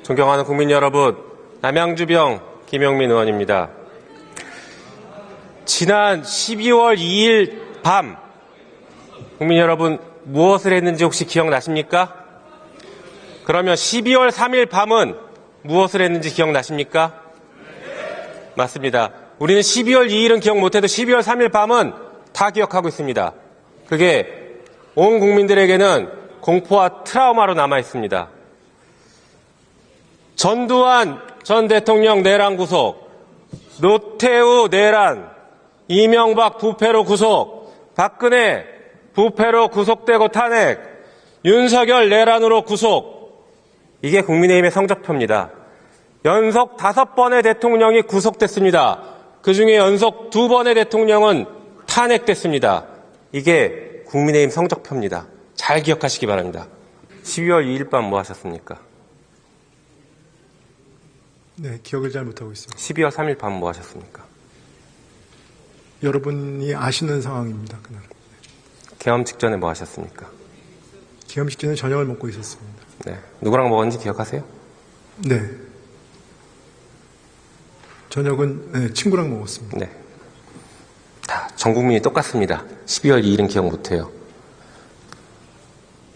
존경하는 국민 여러분, 남양주병 김용민 의원입니다. 지난 12월 2일 밤 국민 여러분 무엇을 했는지 혹시 기억나십니까? 그러면 12월 3일 밤은 무엇을 했는지 기억나십니까? 맞습니다. 우리는 12월 2일은 기억 못해도 12월 3일 밤은 다 기억하고 있습니다. 그게 온 국민들에게는 공포와 트라우마로 남아 있습니다. 전두환 전 대통령 내란 구속, 노태우 내란, 이명박 부패로 구속, 박근혜 부패로 구속되고 탄핵, 윤석열 내란으로 구속. 이게 국민의힘의 성적표입니다. 연속 5번의 대통령이 구속됐습니다. 그중에 연속 2번의 대통령은 탄핵됐습니다. 이게 국민의힘 성적표입니다. 잘 기억하시기 바랍니다. 12월 2일 밤 뭐 하셨습니까? 네, 기억을 잘 못하고 있습니다. 12월 3일 밤 뭐 하셨습니까? 여러분이 아시는 상황입니다. 그날. 계엄 직전에 뭐 하셨습니까? 계엄 직전에 저녁을 먹고 있었습니다. 네. 누구랑 먹었는지 기억하세요? 네. 저녁은 친구랑 먹었습니다. 네. 다 전 국민이 똑같습니다. 12월 2일은 기억 못해요.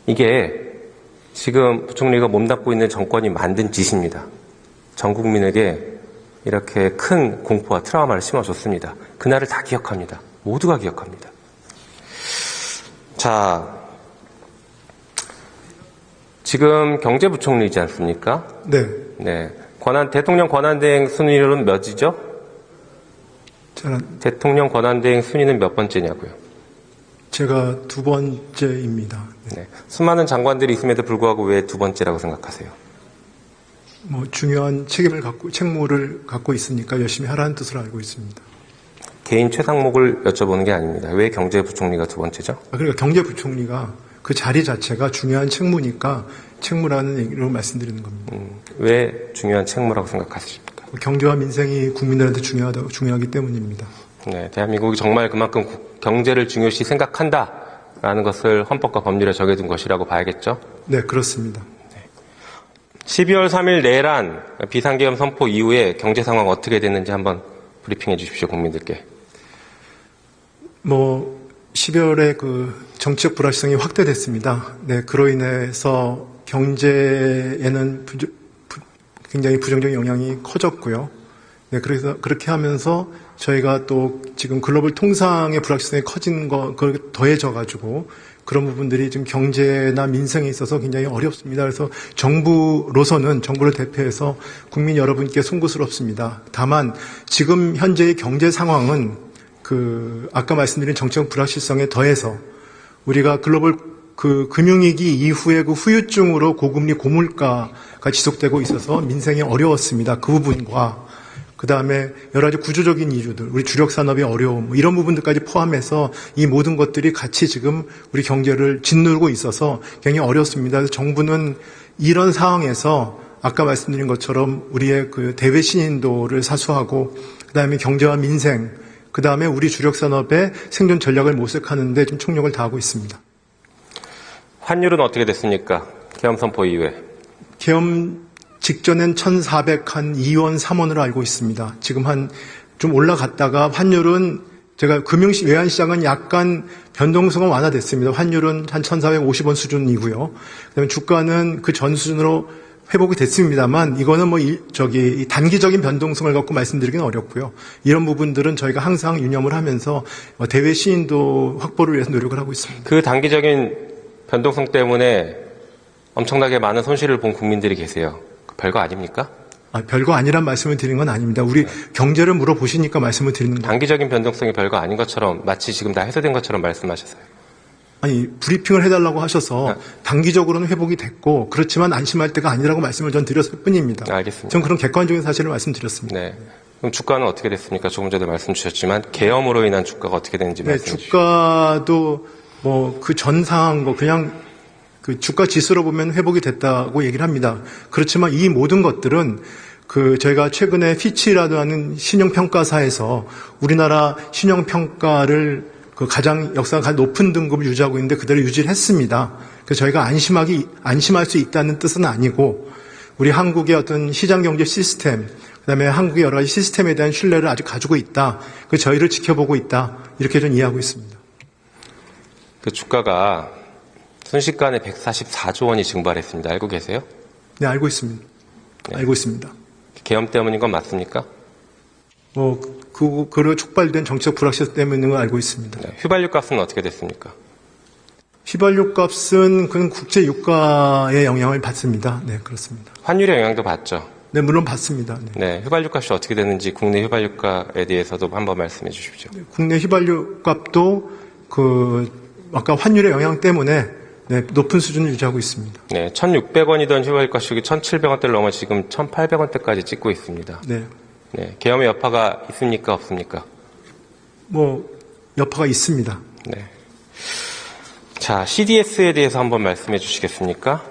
이게 지금 부총리가 몸담고 있는 정권이 만든 짓입니다. 전 국민에게 이렇게 큰 공포와 트라우마를 심어줬습니다. 그날을 다 기억합니다. 모두가 기억합니다. 자, 지금 경제부총리이지 않습니까? 네. 네. 대통령 권한대행 순위는 몇이죠? 대통령 권한대행 순위는 몇 번째냐고요? 제가 2번째입니다. 네. 수많은 장관들이 있음에도 불구하고 왜 2번째라고 생각하세요? 중요한 책무를 갖고 있으니까 열심히 하라는 뜻으로 알고 있습니다. 개인 최상목을 여쭤보는 게 아닙니다. 왜 경제부총리가 2번째죠? 그러니까 경제부총리가 그 자리 자체가 중요한 책무니까 책무라는 얘기로 말씀드리는 겁니다. 왜 중요한 책무라고 생각하십니까? 경제와 민생이 국민들한테 중요하기 때문입니다. 네, 대한민국이 정말 그만큼 경제를 중요시 생각한다라는 것을 헌법과 법률에 정해둔 것이라고 봐야겠죠? 네, 그렇습니다. 12월 3일 내란 비상계엄 선포 이후에 경제 상황 어떻게 됐는지 한번 브리핑해 주십시오, 국민들께. 12월에 정치적 불확실성이 확대됐습니다. 네, 그로 인해서 경제에는 굉장히 부정적인 영향이 커졌고요. 네, 그래서 그렇게 하면서 저희가 또 지금 글로벌 통상의 불확실성이 커진 그걸 더해져가지고 그런 부분들이 지금 경제나 민생에 있어서 굉장히 어렵습니다. 그래서 정부를 대표해서 국민 여러분께 송구스럽습니다. 다만 지금 현재의 경제 상황은 아까 말씀드린 정책 불확실성에 더해서 우리가 글로벌 금융위기 이후에 후유증으로 고금리 고물가가 지속되고 있어서 민생이 어려웠습니다. 그 부분과 그 다음에 여러 가지 구조적인 이유들, 우리 주력 산업의 어려움, 이런 부분들까지 포함해서 이 모든 것들이 같이 지금 우리 경제를 짓누르고 있어서 굉장히 어렵습니다. 그래서 정부는 이런 상황에서 아까 말씀드린 것처럼 우리의 대외 신인도를 사수하고 그 다음에 경제와 민생, 그 다음에 우리 주력 산업의 생존 전략을 모색하는 데 좀 총력을 다하고 있습니다. 환율은 어떻게 됐습니까? 계엄 선포 이후에. 계엄 직전엔 1,402원, 3원으로 알고 있습니다. 지금 좀 올라갔다가 환율은 제가 외환시장은 약간 변동성은 완화됐습니다. 환율은 한 1,450원 수준이고요. 그다음에 주가는 그 전 수준으로 회복이 됐습니다만 이거는 단기적인 변동성을 갖고 말씀드리기는 어렵고요. 이런 부분들은 저희가 항상 유념을 하면서 대외 시인도 확보를 위해서 노력을 하고 있습니다. 그 단기적인 변동성 때문에 엄청나게 많은 손실을 본 국민들이 계세요. 별거 아닙니까? 별거 아니란 말씀을 드리는 건 아닙니다. 우리 경제를 물어보시니까 말씀을 드리는 겁니다. 단기적인 변동성이 별거 아닌 것처럼 마치 지금 다 해소된 것처럼 말씀하셨어요. 브리핑을 해달라고 하셔서 단기적으로는 회복이 됐고 그렇지만 안심할 때가 아니라고 말씀을 전 드렸을 뿐입니다. 알겠습니다. 전 그런 객관적인 사실을 말씀드렸습니다. 네. 그럼 주가는 어떻게 됐습니까? 조금 전에 말씀 주셨지만 계엄으로 인한 주가가 어떻게 되는지 말씀해 주시죠. 주가도 그 전 상황 그냥 주가 지수로 보면 회복이 됐다고 얘기를 합니다. 그렇지만 이 모든 것들은 저희가 최근에 피치라고 하는 신용평가사에서 우리나라 신용평가를 가장 역사가 가장 높은 등급을 유지하고 있는데 그대로 유지를 했습니다. 그래서 저희가 안심할 수 있다는 뜻은 아니고 우리 한국의 어떤 시장 경제 시스템, 그다음에 한국의 여러 가지 시스템에 대한 신뢰를 아직 가지고 있다. 그 저희를 지켜보고 있다. 이렇게 좀 이해하고 있습니다. 그 주가가 순식간에 144조 원이 증발했습니다. 알고 계세요? 네, 알고 있습니다. 네. 알고 있습니다. 계엄 때문인 건 맞습니까? 그로 촉발된 정치적 불확실성 때문인 걸 알고 있습니다. 네. 휘발유 값은 어떻게 됐습니까? 휘발유 값은 그건 국제 유가의 영향을 받습니다. 네, 그렇습니다. 환율의 영향도 받죠. 네, 물론 받습니다. 네. 네, 휘발유 값이 어떻게 되는지 국내 휘발유가에 대해서도 한번 말씀해 주십시오. 국내 휘발유 값도 아까 환율의 영향 때문에 네, 높은 수준을 유지하고 있습니다. 네, 1,600원이던 휘발유 값이 1,700원대를 넘어 지금 1,800원대까지 찍고 있습니다. 네. 네, 계엄의 여파가 있습니까? 없습니까? 여파가 있습니다. 네. 자, CDS에 대해서 한번 말씀해 주시겠습니까?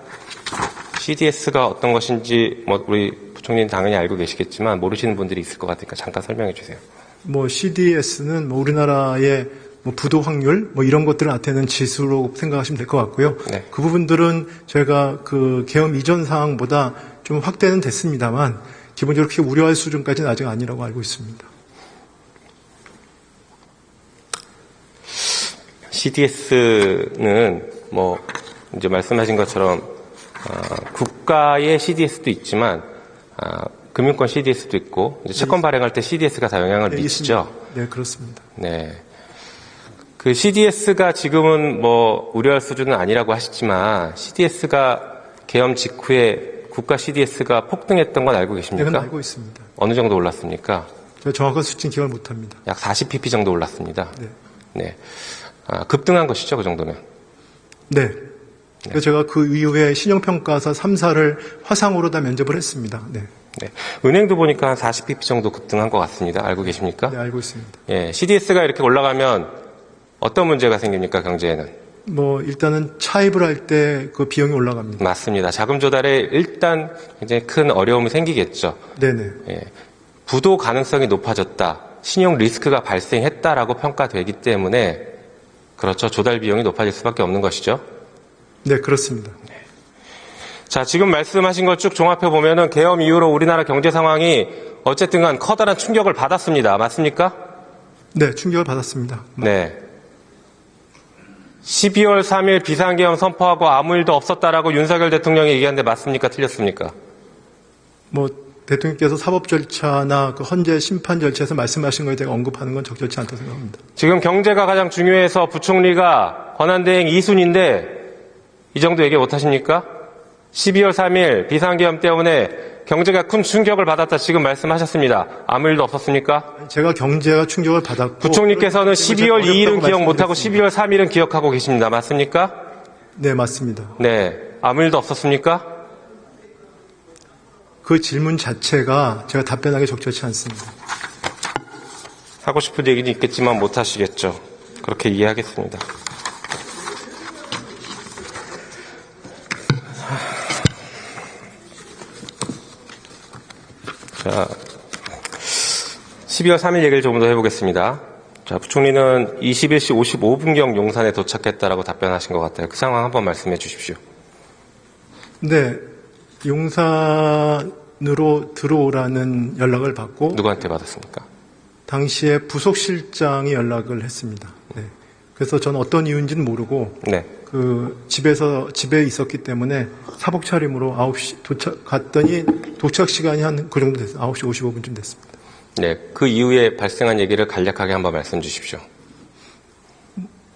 CDS가 어떤 것인지 우리 부총리는 당연히 알고 계시겠지만 모르시는 분들이 있을 것 같으니까 잠깐 설명해 주세요. CDS는 우리나라의 부도 확률 이런 것들을 나타내는 지수로 생각하시면 될 것 같고요. 네. 그 부분들은 저희가 그 계엄 이전 상황보다 좀 확대는 됐습니다만 기본적으로 그렇게 우려할 수준까지는 아직 아니라고 알고 있습니다. CDS는 이제 말씀하신 것처럼 국가의 CDS도 있지만 금융권 CDS도 있고 이제 채권 발행할 때 CDS가 다 영향을 미치죠. 네, 그렇습니다. 네. 그 CDS가 지금은 우려할 수준은 아니라고 하시지만 CDS가 계엄 직후에 국가 CDS가 폭등했던 건 알고 계십니까? 네, 그건 알고 있습니다. 어느 정도 올랐습니까? 제가 정확한 수치는 기억을 못합니다. 약 40pp 정도 올랐습니다. 네. 네. 급등한 것이죠, 그 정도면. 네. 그래서 제가 그 이후에 신용평가사 3사를 화상으로 다 면접을 했습니다. 네. 네. 은행도 보니까 한 40pp 정도 급등한 것 같습니다. 알고 계십니까? 네, 알고 있습니다. 예, CDS가 이렇게 올라가면 어떤 문제가 생깁니까, 경제에는? 일단은 차입을 할 때 그 비용이 올라갑니다. 맞습니다. 자금 조달에 일단 굉장히 큰 어려움이 생기겠죠. 네네. 예, 부도 가능성이 높아졌다. 신용 리스크가 발생했다라고 평가되기 때문에 그렇죠. 조달 비용이 높아질 수밖에 없는 것이죠. 네, 그렇습니다. 자, 지금 말씀하신 걸 쭉 종합해 보면은 계엄 이후로 우리나라 경제 상황이 어쨌든 간 커다란 충격을 받았습니다. 맞습니까? 네, 충격을 받았습니다. 네. 12월 3일 비상계엄 선포하고 아무 일도 없었다라고 윤석열 대통령이 얘기하는데 맞습니까? 틀렸습니까? 대통령께서 사법 절차나 그 헌재 심판 절차에서 말씀하신 거에 대해 언급하는 건 적절치 않다고 생각합니다. 지금 경제가 가장 중요해서 부총리가 권한대행 2순인데 이 정도 얘기 못 하십니까? 12월 3일 비상계엄 때문에 경제가 큰 충격을 받았다 지금 말씀하셨습니다. 아무 일도 없었습니까? 제가 경제가 충격을 받았고 부총리께서는 12월 2일은 기억 못하고 12월 3일은 기억하고 계십니다. 맞습니까? 네, 맞습니다. 네. 아무 일도 없었습니까? 그 질문 자체가 제가 답변하기 적절치 않습니다. 하고 싶은 얘기는 있겠지만 못 하시겠죠. 그렇게 이해하겠습니다. 자, 12월 3일 얘기를 좀 더 해보겠습니다. 자, 부총리는 21시 55분경 용산에 도착했다라고 답변하신 것 같아요. 그 상황 한번 말씀해 주십시오. 네, 용산으로 들어오라는 연락을 받고 누구한테 받았습니까? 당시에 부속실장이 연락을 했습니다. 네. 그래서 저는 어떤 이유인지는 모르고 네. 집에 있었기 때문에 사복 차림으로 9시 갔더니 도착 시간이 한 그 정도 됐어요. 9시 55분쯤 됐습니다. 네. 그 이후에 발생한 얘기를 간략하게 한번 말씀 주십시오.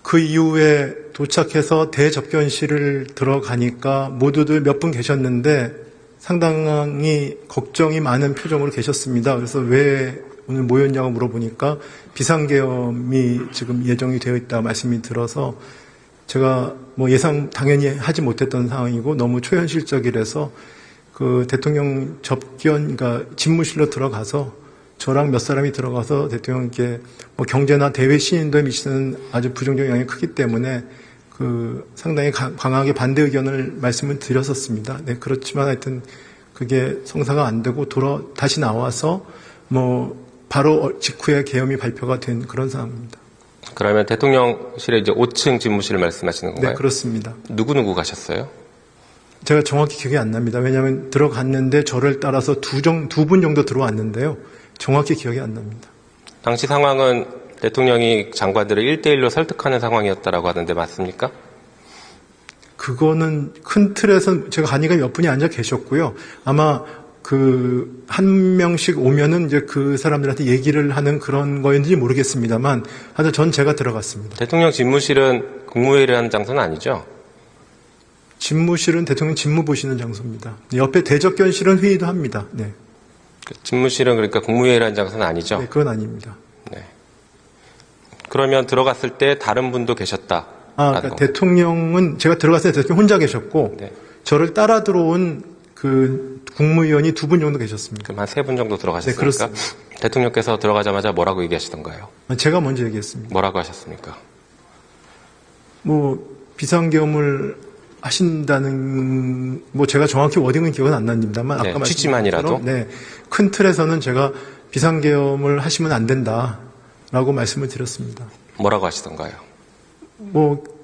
그 이후에 도착해서 대접견실을 들어가니까 모두들 몇 분 계셨는데 상당히 걱정이 많은 표정으로 계셨습니다. 그래서 왜 오늘 모였냐고 물어보니까 비상계엄이 지금 예정이 되어 있다 말씀이 들어서 제가 예상 당연히 하지 못했던 상황이고 너무 초현실적이라서 그 대통령 그러니까 집무실로 들어가서 저랑 몇 사람이 들어가서 대통령께 경제나 대외 신인도에 미치는 아주 부정적 영향이 크기 때문에 상당히 강하게 반대 의견을 말씀을 드렸었습니다. 네, 그렇지만 하여튼 그게 성사가 안 되고 다시 나와서 바로 직후에 계엄이 발표가 된 그런 상황입니다. 그러면 대통령실에 이제 5층 집무실을 말씀하시는 건가요? 네, 그렇습니다. 누구 가셨어요? 제가 정확히 기억이 안 납니다. 왜냐하면 들어갔는데 저를 따라서 두 분 정도 들어왔는데요. 정확히 기억이 안 납니다. 당시 상황은 대통령이 장관들을 1대1로 설득하는 상황이었다라고 하는데 맞습니까? 그거는 큰 틀에서 제가 간이가 몇 분이 앉아 계셨고요. 아마 한 명씩 오면은 이제 그 사람들한테 얘기를 하는 그런 거였는지 모르겠습니다만, 하여튼 전 제가 들어갔습니다. 대통령 집무실은 국무회의를 하는 장소는 아니죠? 집무실은 대통령 집무 보시는 장소입니다. 옆에 대적견실은 회의도 합니다. 네. 집무실은 그러니까 국무회의를 하는 장소는 아니죠? 네, 그건 아닙니다. 네. 그러면 들어갔을 때 다른 분도 계셨다. 그러니까 대통령은 제가 들어갔을 때 대통령 혼자 계셨고, 네. 저를 따라 들어온 그 국무위원이 두 분 정도 계셨습니다. 그럼 한 3분 정도 들어가셨습니까? 네, 그렇습니다. 대통령께서 들어가자마자 뭐라고 얘기하시던가요? 제가 먼저 얘기했습니다. 뭐라고 하셨습니까? 비상계엄을 하신다는, 제가 정확히 워딩은 기억은 안 납니다만, 네, 아까 말씀드린 취지만이라도? 것처럼, 네, 큰 틀에서는 제가 비상계엄을 하시면 안 된다라고 말씀을 드렸습니다. 뭐라고 하시던가요?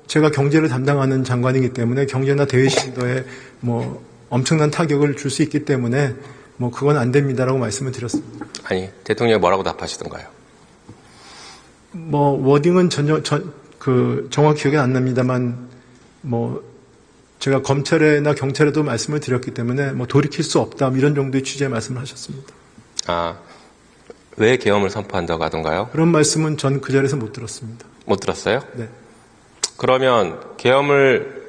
제가 경제를 담당하는 장관이기 때문에 경제나 대외 신도에 엄청난 타격을 줄 수 있기 때문에 그건 안 됩니다라고 말씀을 드렸습니다. 아니, 대통령이 뭐라고 답하시던가요? 워딩은 정확히 기억이 안 납니다만, 제가 검찰에나 경찰에도 말씀을 드렸기 때문에 돌이킬 수 없다 이런 정도의 취지의 말씀을 하셨습니다. 왜 계엄을 선포한다고 하던가요? 그런 말씀은 전 그 자리에서 못 들었습니다. 못 들었어요? 네. 그러면 계엄을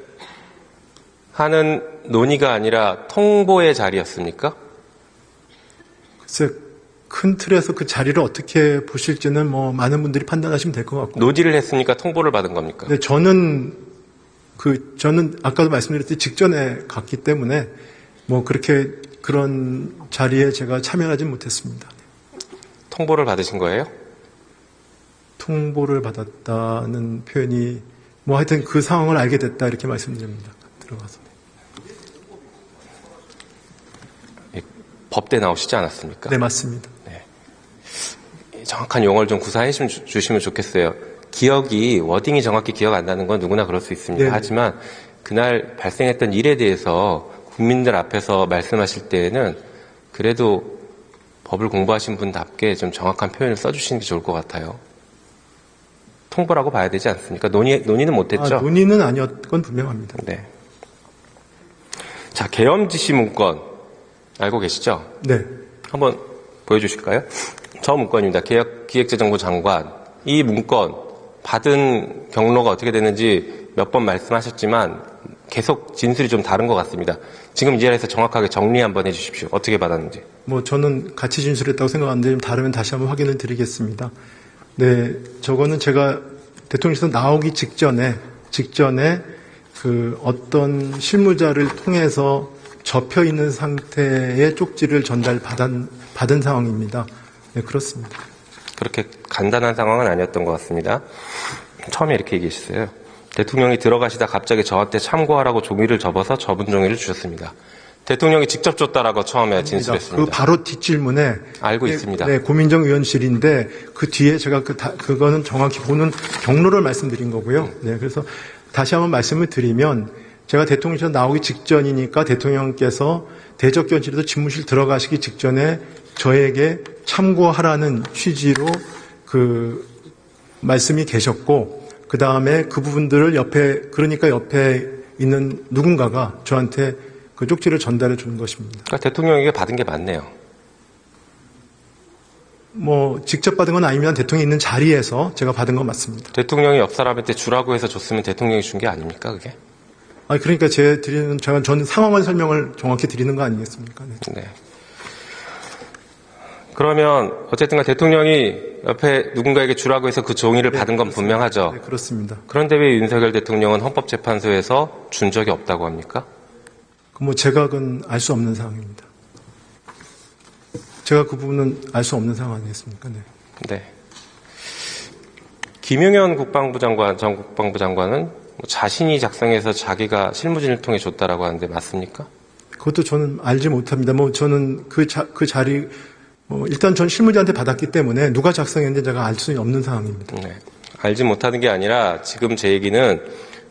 하는 논의가 아니라 통보의 자리였습니까? 글쎄, 큰 틀에서 그 자리를 어떻게 보실지는 많은 분들이 판단하시면 될 것 같고. 논의를 했으니까 통보를 받은 겁니까? 네, 저는 아까도 말씀드렸듯이 직전에 갔기 때문에 그런 자리에 제가 참여하지 못했습니다. 통보를 받으신 거예요? 통보를 받았다는 표현이 하여튼 그 상황을 알게 됐다 이렇게 말씀드립니다. 들어가서. 법대 나오시지 않았습니까? 네, 맞습니다. 네. 정확한 용어를 좀 구사해 주시면 좋겠어요. 기억이, 워딩이 정확히 기억 안 나는 건 누구나 그럴 수 있습니다. 네. 하지만 그날 발생했던 일에 대해서 국민들 앞에서 말씀하실 때에는 그래도 법을 공부하신 분답게 좀 정확한 표현을 써주시는 게 좋을 것 같아요. 통보라고 봐야 되지 않습니까? 논의는 못했죠? 논의는 아니었건 분명합니다. 네. 자, 계엄 지시 문건 알고 계시죠? 네. 한번 보여주실까요? 저 문건입니다. 기획재정부 장관. 이 문건 받은 경로가 어떻게 됐는지 몇 번 말씀하셨지만 계속 진술이 좀 다른 것 같습니다. 지금 이 자리에서 정확하게 정리 한번 해주십시오. 어떻게 받았는지. 저는 같이 진술했다고 생각하는데 좀 다르면 다시 한번 확인을 드리겠습니다. 네, 저거는 제가 대통령실에서 나오기 직전에 어떤 실무자를 통해서 접혀 있는 상태의 쪽지를 받은 상황입니다. 네, 그렇습니다. 그렇게 간단한 상황은 아니었던 것 같습니다. 처음에 이렇게 얘기했어요. 대통령이 들어가시다 갑자기 저한테 참고하라고 종이를 접어서 접은 종이를 주셨습니다. 대통령이 직접 줬다라고 처음에 진술했습니다. 그 바로 뒷질문에 알고 있습니다. 네, 고민정 의원실인데 그 뒤에 제가 그거는 정확히 보는 경로를 말씀드린 거고요. 네, 그래서 다시 한번 말씀을 드리면 제가 대통령실에서 나오기 직전이니까 대통령께서 대적견실에서 집무실 들어가시기 직전에 저에게 참고하라는 취지로 그 말씀이 계셨고, 그 다음에 그 부분들을 옆에 있는 누군가가 저한테 그 쪽지를 전달해 주는 것입니다. 그러니까 대통령에게 받은 게 맞네요. 직접 받은 건 아니면 대통령이 있는 자리에서 제가 받은 건 맞습니다. 대통령이 옆 사람한테 주라고 해서 줬으면 대통령이 준 게 아닙니까, 그게? 그러니까 저는 상황을 설명을 정확히 드리는 거 아니겠습니까? 네. 네. 그러면 어쨌든가 대통령이 옆에 누군가에게 주라고 해서 그 종이를 받은 건 분명하죠. 네, 그렇습니다. 그런데 왜 윤석열 대통령은 헌법재판소에서 준 적이 없다고 합니까? 제가 그건 알 수 없는 상황입니다. 제가 그 부분은 알 수 없는 상황 아니겠습니까? 네. 네. 김용현 전 국방부 장관은 자신이 작성해서 자기가 실무진을 통해 줬다라고 하는데 맞습니까? 그것도 저는 알지 못합니다. 저는 그 자리, 일단 전 실무자한테 받았기 때문에 누가 작성했는지 제가 알 수 없는 상황입니다. 네. 알지 못하는 게 아니라 지금 제 얘기는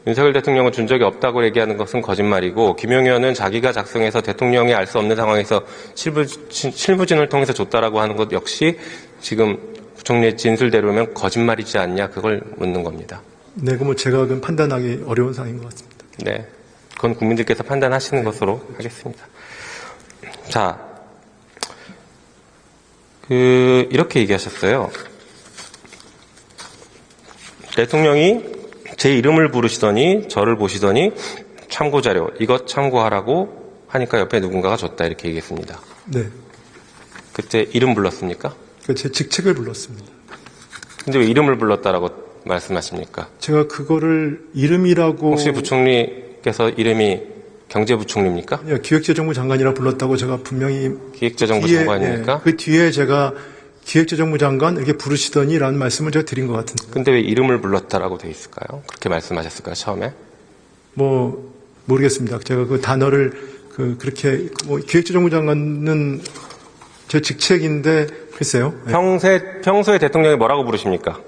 윤석열 대통령은 준 적이 없다고 얘기하는 것은 거짓말이고 김용 의원은 자기가 작성해서 대통령이 알 수 없는 상황에서 실무진을 통해서 줬다라고 하는 것 역시 지금 부총리의 진술대로면 거짓말이지 않냐 그걸 묻는 겁니다. 네, 그 뭐 제가 그건 판단하기 어려운 사항인 것 같습니다. 네, 그건 국민들께서 판단하시는 것으로 하겠습니다. 자, 이렇게 얘기하셨어요. 대통령이 제 이름을 부르시더니 저를 보시더니 참고자료 이것 참고하라고 하니까 옆에 누군가가 줬다 이렇게 얘기했습니다. 네, 그때 이름 불렀습니까? 제 직책을 불렀습니다. 근데 왜 이름을 불렀다라고 말씀하십니까? 제가 그거를 이름이라고 혹시 부총리께서 이름이 경제부총리입니까? 아니요, 기획재정부 장관이라 불렀다고 제가 분명히 기획재정부 뒤에, 장관입니까? 그 뒤에 제가 기획재정부 장관 이렇게 부르시더니라는 말씀을 제가 드린 것 같은데. 근데 왜 이름을 불렀다라고 돼 있을까요? 그렇게 말씀하셨을까요, 처음에? 뭐 모르겠습니다. 제가 그 단어를 그렇게 뭐 기획재정부 장관은 제 직책인데 글쎄요. 네. 평소에 대통령이 뭐라고 부르십니까?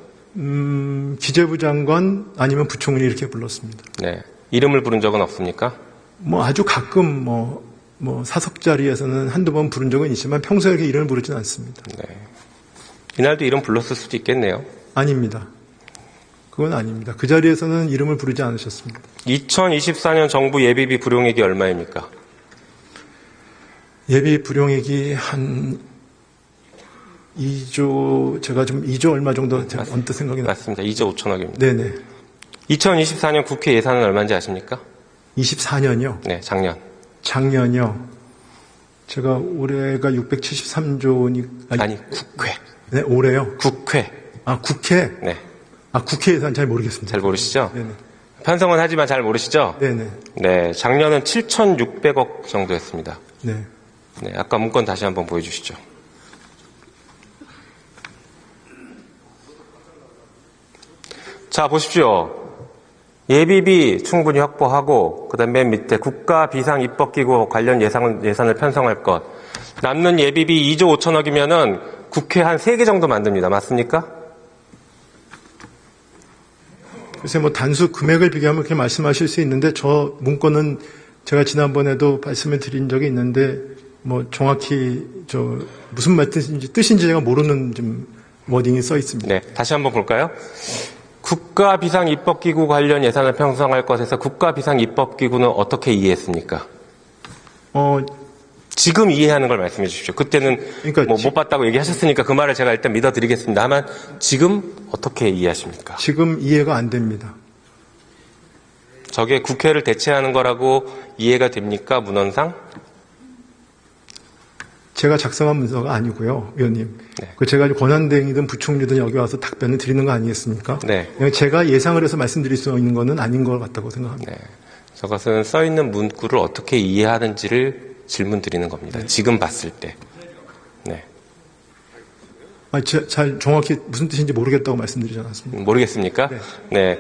기재부 장관 아니면 부총리 이렇게 불렀습니다. 네. 이름을 부른 적은 없습니까? 뭐 아주 가끔 뭐 사석 자리에서는 한두 번 부른 적은 있지만 평소에 이렇게 이름을 부르지는 않습니다. 네. 이날도 이름 불렀을 수도 있겠네요. 아닙니다. 그건 아닙니다. 그 자리에서는 이름을 부르지 않으셨습니다. 2024년 정부 예비비 불용액이 얼마입니까? 예비 불용액이 한 2조, 제가 좀 2조 얼마 정도 제가 언뜻 생각이 나. 맞습니다. 2조 5천억입니다. 네네. 2024년 국회 예산은 얼마인지 아십니까? 24년이요? 네, 작년. 작년이요? 제가 올해가 673조니, 아니, 국회. 네, 올해요? 국회. 아, 국회? 네. 아, 국회 예산 잘 모르겠습니다. 잘 모르시죠? 네네. 편성은 하지만 잘 모르시죠? 네네. 네, 작년은 7,600억 정도였습니다. 네. 네, 아까 문건 다시 한번 보여주시죠. 자, 보십시오. 예비비 충분히 확보하고, 그 다음 맨 밑에 국가 비상 입법기구 관련 예산을 편성할 것. 남는 예비비 2조 5천억이면은 국회 한 3개 정도 만듭니다. 맞습니까? 글쎄 뭐 단수 금액을 비교하면 그렇게 말씀하실 수 있는데 저 문건은 제가 지난번에도 말씀을 드린 적이 있는데 뭐 정확히 무슨 뜻인지 제가 모르는 좀 워딩이 써 있습니다. 네, 다시 한번 볼까요? 국가 비상 입법기구 관련 예산을 편성할 것에서 국가 비상 입법기구는 어떻게 이해했습니까? 지금 이해하는 걸 말씀해 주십시오. 그때는 그러니까 뭐 못 봤다고 얘기하셨으니까 그 말을 제가 일단 믿어드리겠습니다. 다만 지금 어떻게 이해하십니까? 지금 이해가 안 됩니다. 저게 국회를 대체하는 거라고 이해가 됩니까? 문헌상? 제가 작성한 문서가 아니고요, 위원님. 네. 그 제가 권한대행이든 부총리든 여기 와서 답변을 드리는 거 아니겠습니까? 네. 그냥 제가 예상을 해서 말씀드릴 수 있는 거는 아닌 것 같다고 생각합니다. 네. 저것은 써 있는 문구를 어떻게 이해하는지를 질문 드리는 겁니다. 네. 지금 봤을 때. 네. 잘 정확히 무슨 뜻인지 모르겠다고 말씀드리지 않았습니다. 모르겠습니까? 네. 네.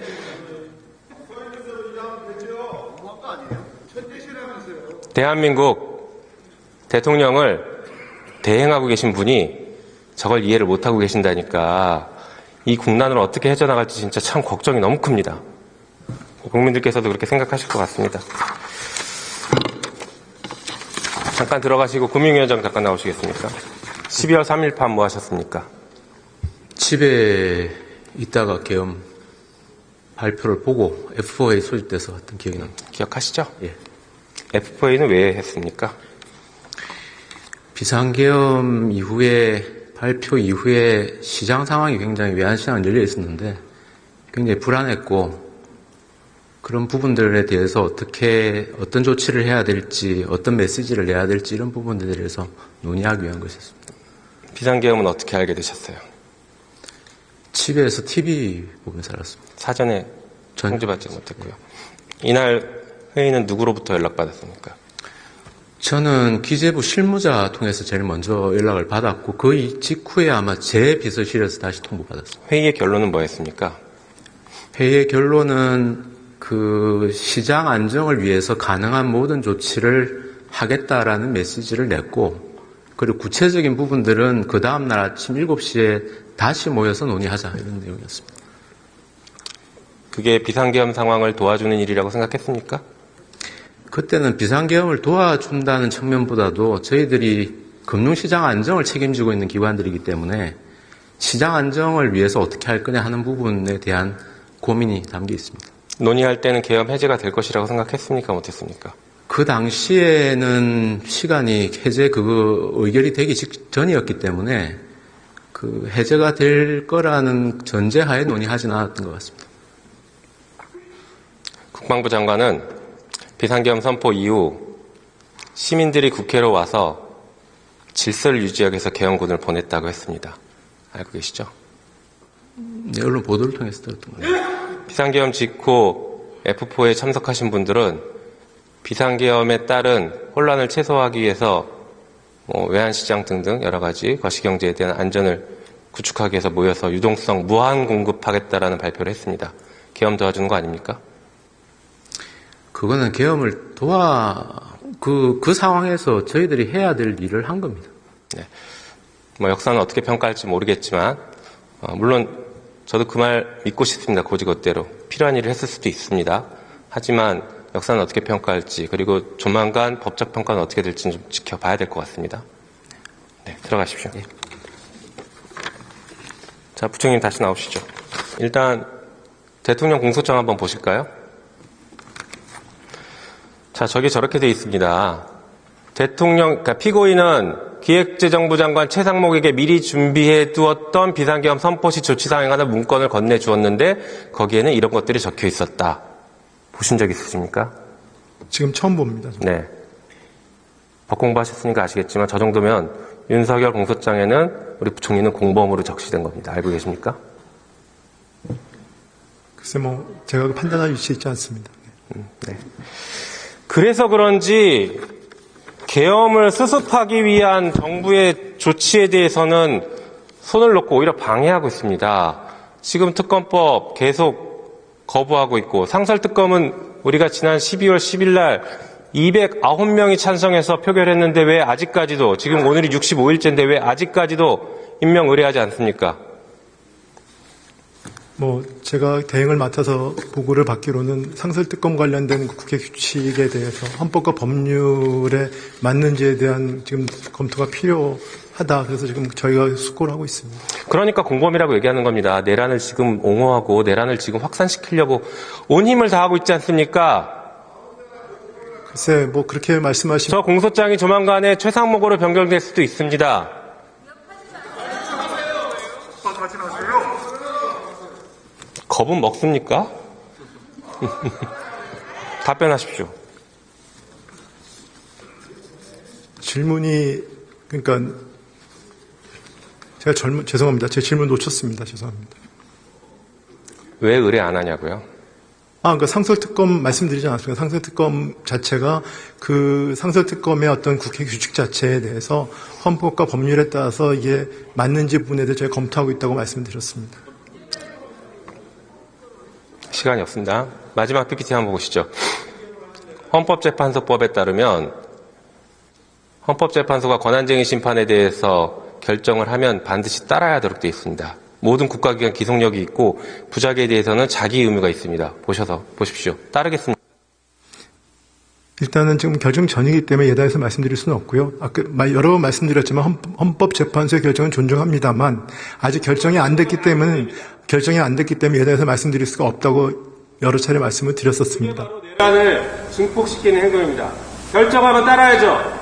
대한민국 대통령을 대행하고 계신 분이 저걸 이해를 못하고 계신다니까 이 국난을 어떻게 헤쳐나갈지 진짜 참 걱정이 너무 큽니다. 국민들께서도 그렇게 생각하실 것 같습니다. 잠깐 들어가시고 금융위원장 잠깐 나오시겠습니까? 12월 3일 밤 뭐 하셨습니까? 집에 있다가 계엄 발표를 보고 F4에 소집돼서 왔던 기억이 납니다. 기억하시죠? 예. F4A는 왜 했습니까? 비상계엄 이후에 발표 이후에 시장 상황이 굉장히 외환시장은 열려 있었는데 굉장히 불안했고 그런 부분들에 대해서 어떤 조치를 해야 될지 어떤 메시지를 내야 될지 이런 부분들에 대해서 논의하기 위한 것이었습니다. 비상계엄은 어떻게 알게 되셨어요? 집에서 TV 보면서 살았습니다. 사전에 통지받지 못했고요. 이날 회의는 누구로부터 연락받았습니까? 저는 기재부 실무자 통해서 제일 먼저 연락을 받았고 그 직후에 아마 제 비서실에서 다시 통보받았습니다. 회의의 결론은 뭐였습니까? 회의의 결론은 그 시장 안정을 위해서 가능한 모든 조치를 하겠다라는 메시지를 냈고 그리고 구체적인 부분들은 그 다음날 아침 7시에 다시 모여서 논의하자 이런 내용이었습니다. 그게 비상계엄 상황을 도와주는 일이라고 생각했습니까? 그때는 비상계엄을 도와준다는 측면보다도 저희들이 금융시장 안정을 책임지고 있는 기관들이기 때문에 시장 안정을 위해서 어떻게 할 거냐 하는 부분에 대한 고민이 담겨 있습니다. 논의할 때는 계엄 해제가 될 것이라고 생각했습니까? 못했습니까? 그 당시에는 시간이 해제 의결이 되기 직전이었기 때문에 그 해제가 될 거라는 전제하에 논의하지는 않았던 것 같습니다. 국방부 장관은 비상계엄 선포 이후 시민들이 국회로 와서 질서를 유지하기 위해서 계엄군을 보냈다고 했습니다. 알고 계시죠? 네, 언론 보도를 통해서 들었던 거예요. 비상계엄 직후 F4에 참석하신 분들은 비상계엄에 따른 혼란을 최소화하기 위해서 외환시장 등등 여러 가지 거시경제에 대한 안전을 구축하기 위해서 모여서 유동성 무한 공급하겠다라는 발표를 했습니다. 계엄 도와주는 거 아닙니까? 그거는 계엄을 그 상황에서 저희들이 해야 될 일을 한 겁니다. 네. 역사는 어떻게 평가할지 모르겠지만, 물론 저도 그 말 믿고 싶습니다. 고지것대로. 필요한 일을 했을 수도 있습니다. 하지만 역사는 어떻게 평가할지, 그리고 조만간 법적 평가는 어떻게 될지는 좀 지켜봐야 될 것 같습니다. 네, 들어가십시오. 예. 자, 부총님 다시 나오시죠. 일단 대통령 공소장 한번 보실까요? 자, 저게 저렇게 돼 있습니다. 그러니까 피고인은 기획재정부 장관 최상목에게 미리 준비해 두었던 비상계엄 선포 시 조치사항에 관한 문건을 건네주었는데 거기에는 이런 것들이 적혀 있었다. 보신 적 있으십니까? 지금 처음 봅니다. 네. 법 공부하셨으니까 아시겠지만 저 정도면 윤석열 공소장에는 우리 부총리는 공범으로 적시된 겁니다. 알고 계십니까? 글쎄 제가 판단할 위치에 있지 않습니다. 네. 그래서 그런지 계엄을 수습하기 위한 정부의 조치에 대해서는 손을 놓고 오히려 방해하고 있습니다. 지금 특검법 계속 거부하고 있고 상설특검은 우리가 지난 12월 10일 날 209명이 찬성해서 표결했는데 왜 아직까지도 지금 오늘이 65일째인데 왜 아직까지도 임명 의뢰하지 않습니까? 제가 대행을 맡아서 보고를 받기로는 상설특검 관련된 국회 규칙에 대해서 헌법과 법률에 맞는지에 대한 지금 검토가 필요하다. 그래서 지금 저희가 숙고를 하고 있습니다. 그러니까 공범이라고 얘기하는 겁니다. 내란을 지금 옹호하고 내란을 지금 확산시키려고 온 힘을 다하고 있지 않습니까? 글쎄 그렇게 말씀하시면 저 공소장이 조만간에 최상목으로 변경될 수도 있습니다. 겁은 먹습니까? 답변하십시오. 질문이 그러니까 제가 죄송합니다. 제 질문 놓쳤습니다. 죄송합니다. 왜 의뢰 안 하냐고요? 그러니까 상설특검 말씀드리지 않았습니까? 상설특검 자체가 그 상설특검의 어떤 국회 규칙 자체에 대해서 헌법과 법률에 따라서 이게 맞는지 부분에 대해 저희가 검토하고 있다고 말씀드렸습니다. 시간이 없습니다. 마지막 PPT 한번 보시죠. 헌법재판소법에 따르면 헌법재판소가 권한쟁의 심판에 대해서 결정을 하면 반드시 따라야 하도록 되어 있습니다. 모든 국가기관 기속력이 있고 부작위에 대해서는 자기 의무가 있습니다. 보십시오. 따르겠습니다. 일단은 지금 결정 전이기 때문에 예단에서 말씀드릴 수는 없고요. 여러 번 말씀드렸지만 헌법재판소의 결정은 존중합니다만 아직 결정이 안 됐기 때문에 예단에서 말씀드릴 수가 없다고 여러 차례 말씀을 드렸었습니다. 내란을 증폭시키는 행동입니다. 결정하면 따라야죠.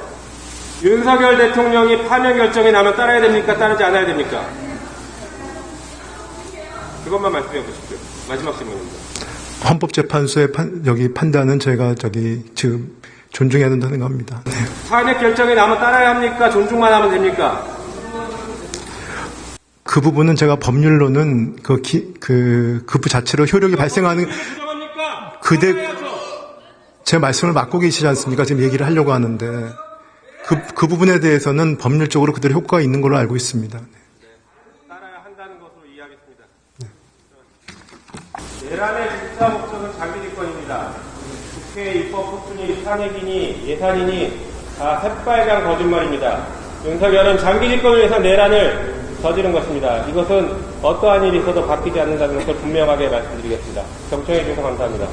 윤석열 대통령이 파면 결정이 나면 따라야 됩니까? 따르지 않아야 됩니까? 그것만 말씀해 보십시오. 마지막 질문입니다. 헌법재판소의 판단은 저희가 지금 존중해야 된다는 겁니다. 네. 탄핵 결정이 나면 따라야 합니까? 존중만 하면 됩니까? 그 부분은 제가 법률로는 그 자체로 효력이 발생하는 제 말씀을 막고 계시지 않습니까? 지금 얘기를 하려고 하는데 그 부분에 대해서는 법률적으로 그대로 효과가 있는 걸로 알고 있습니다. 네. 따라야 한다는 것으로 이해하겠습니다. 내란의 진짜 목적은 장기 집권입니다. 국회 입법 폭군이 탄핵이니 예산이니 다 새빨간 거짓말입니다. 윤석열은 장기 집권을 위해서 내란을 저지른 것입니다. 이것은 어떠한 일이 있어도 바뀌지 않는다는 것을 분명하게 말씀드리겠습니다. 경청해 주셔서 감사합니다.